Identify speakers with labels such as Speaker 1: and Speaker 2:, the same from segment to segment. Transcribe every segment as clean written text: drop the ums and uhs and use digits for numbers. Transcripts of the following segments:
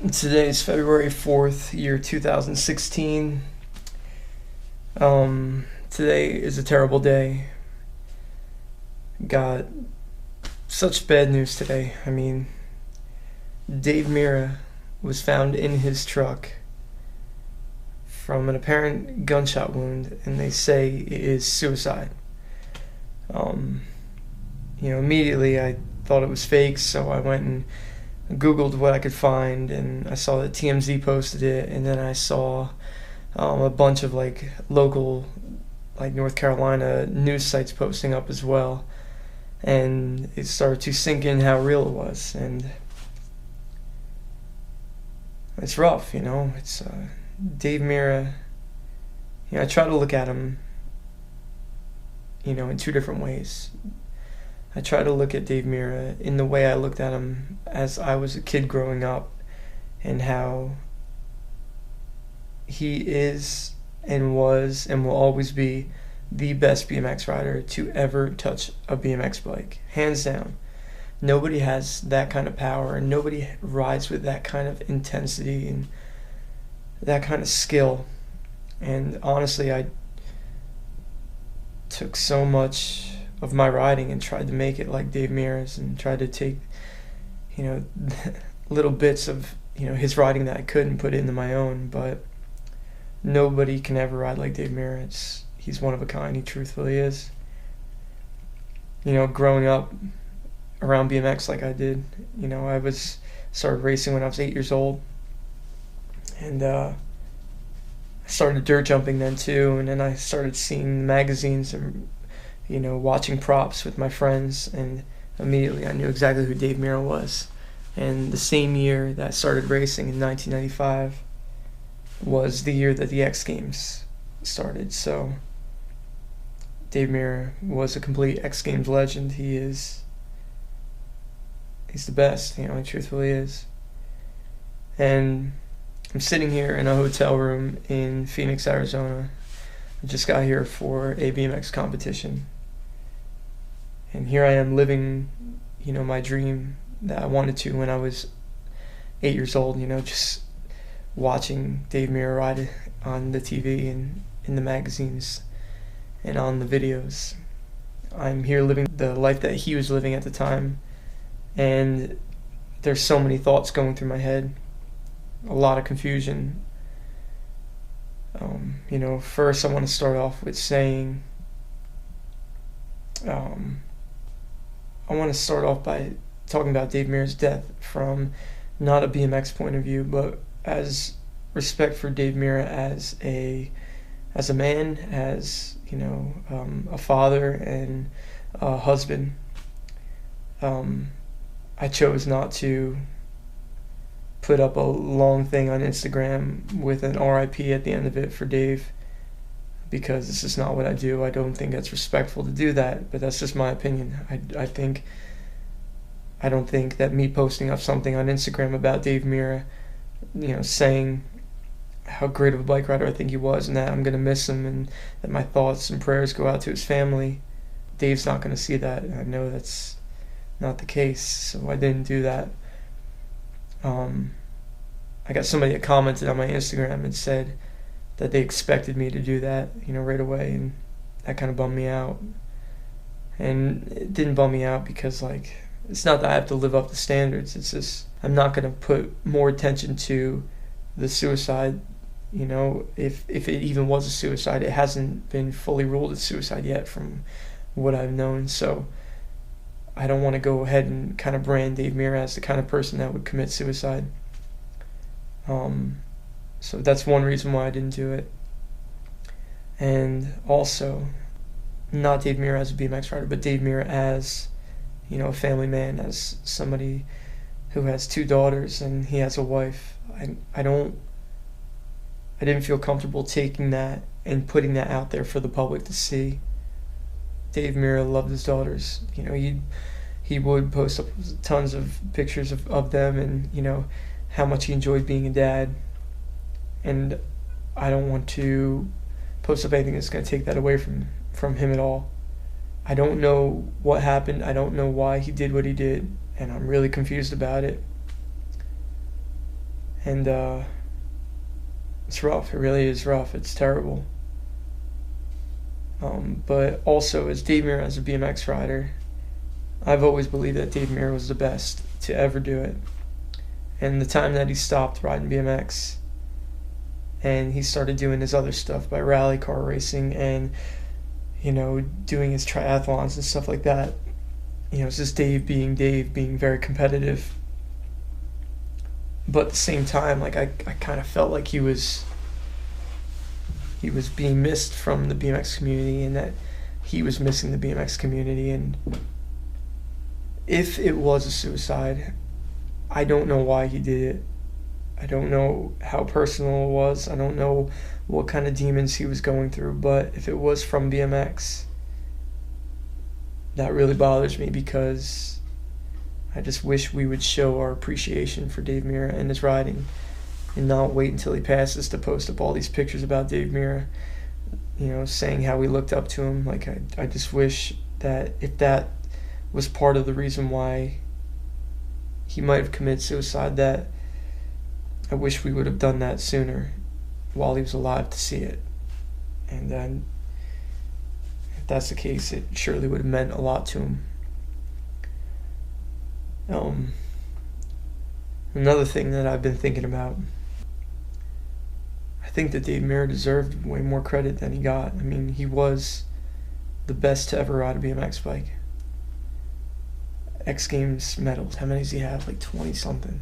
Speaker 1: Today is February 4th, year 2016. Today is a terrible day. Got such bad news today. Dave Mirra was found in his truck from an apparent gunshot wound, and they say it is suicide. Immediately I thought it was fake, so I went and Googled what I could find, and I saw that TMZ posted it, and then I saw a bunch of local, North Carolina news sites posting up as well, and it started to sink in how real it was, and it's rough, It's Dave Mirra. I try to look at him, in two different ways. I try to look at Dave Mirra in the way I looked at him as I was a kid growing up, and how he is and was and will always be the best BMX rider to ever touch a BMX bike, hands down. Nobody has that kind of power, and nobody rides with that kind of intensity and that kind of skill. And honestly, I took so much of my riding and tried to make it like Dave Mirra's, and tried to take, little bits of, his riding that I could and put it into my own, but nobody can ever ride like Dave Mirra. He's one of a kind, he truthfully is. Growing up around BMX like I did, I started racing when I was 8 years old, and I started dirt jumping then too, and then I started seeing magazines and watching props with my friends, and immediately I knew exactly who Dave Mirra was. And the same year that I started racing, in 1995, was the year that the X Games started. So Dave Mirra was a complete X Games legend. He's the best, he truthfully is. And I'm sitting here in a hotel room in Phoenix, Arizona. I just got here for a BMX competition. And here I am living, my dream that I wanted to when I was 8 years old, just watching Dave Mirra ride on the TV and in the magazines and on the videos. I'm here living the life that he was living at the time, and there's so many thoughts going through my head, a lot of confusion. First I want to start off with saying, I want to start off by talking about Dave Mirra's death from not a BMX point of view, but as respect for Dave Mirra as a man, as a father and a husband. I chose not to put up a long thing on Instagram with an RIP at the end of it for Dave, because this is not what I do. I don't think it's respectful to do that, but that's just my opinion. I don't think that me posting up something on Instagram about Dave Mirra, saying how great of a bike rider I think he was, and that I'm going to miss him, and that my thoughts and prayers go out to his family, Dave's not going to see that. I know that's not the case, so I didn't do that. I got somebody that commented on my Instagram and said that they expected me to do that, right away, and that kind of bummed me out. And it didn't bum me out because, it's not that I have to live up to standards. It's just I'm not going to put more attention to the suicide. If it even was a suicide, it hasn't been fully ruled as suicide yet from what I've known. So I don't want to go ahead and kind of brand Dave Mirra as the kind of person that would commit suicide. So that's one reason why I didn't do it. And also, not Dave Mirra as a BMX rider, but Dave Mirra as, a family man, as somebody who has 2 daughters and he has a wife. I didn't feel comfortable taking that and putting that out there for the public to see. Dave Mirra loved his daughters. He would post up tons of pictures of them, and how much he enjoyed being a dad. And I don't want to post up anything that's going to take that away from him at all. I don't know what happened. I don't know why he did what he did, and I'm really confused about it. And it's rough. It really is rough. It's terrible. But also, as Dave Mirra, as a BMX rider, I've always believed that Dave Mirra was the best to ever do it. And the time that he stopped riding BMX and he started doing his other stuff by rally car racing and, doing his triathlons and stuff like that, it's just Dave, being very competitive. But at the same time, like I kind of felt like he was being missed from the BMX community, and that he was missing the BMX community. And if it was a suicide, I don't know why he did it. I don't know how personal it was. I don't know what kind of demons he was going through. But if it was from BMX, that really bothers me, because I just wish we would show our appreciation for Dave Mirra and his riding, and not wait until he passes to post up all these pictures about Dave Mirra, saying how we looked up to him. Like, I just wish that if that was part of the reason why he might have committed suicide, that I wish we would have done that sooner while he was alive to see it. And then, if that's the case, it surely would have meant a lot to him. Another thing that I've been thinking about, I think that Dave Mirra deserved way more credit than he got. I mean, he was the best to ever ride a BMX bike. X Games medals, how many does he have? Like 20 something.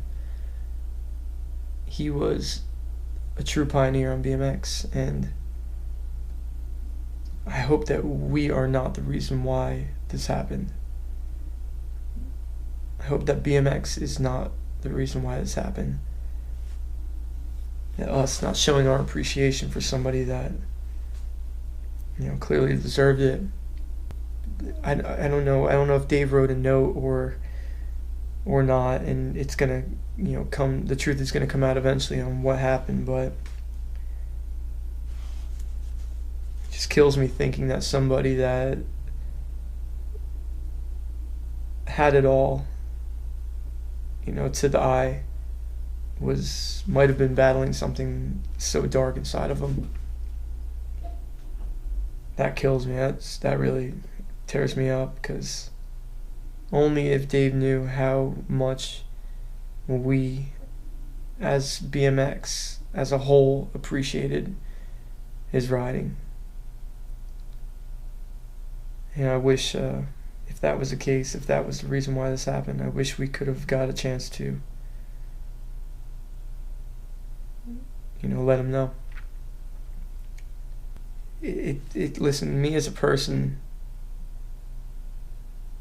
Speaker 1: He was a true pioneer on BMX, and I hope that we are not the reason why this happened. I hope that BMX is not the reason why this happened. That us not showing our appreciation for somebody that, clearly deserved it. I don't know. I don't know if Dave wrote a note or not, and it's gonna, come. The truth is gonna come out eventually on what happened. But it just kills me thinking that somebody that had it all, to the eye, might have been battling something so dark inside of him. That kills me. That really tears me up, because only if Dave knew how much we, as BMX as a whole, appreciated his riding. And I wish, if that was the case, if that was the reason why this happened, I wish we could have got a chance to, let him know. Listen, me as a person,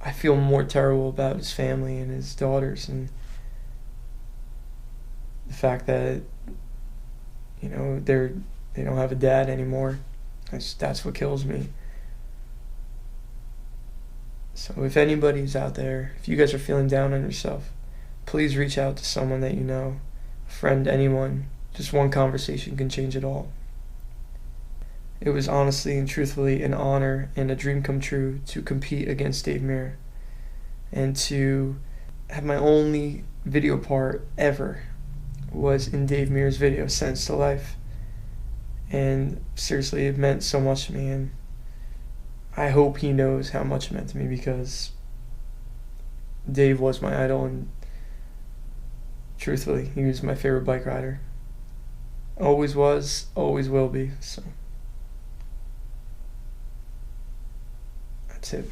Speaker 1: I feel more terrible about his family and his daughters, and the fact that, they don't have a dad anymore. That's what kills me. So if anybody's out there, if you guys are feeling down on yourself, please reach out to someone that you know, a friend, anyone. Just one conversation can change it all. It was honestly and truthfully an honor and a dream come true to compete against Dave Mirra, and to have my only video part ever was in Dave Mirra's video, Sense to Life. And seriously, it meant so much to me, and I hope he knows how much it meant to me, because Dave was my idol, and truthfully, he was my favorite bike rider. Always was, always will be. So that's it.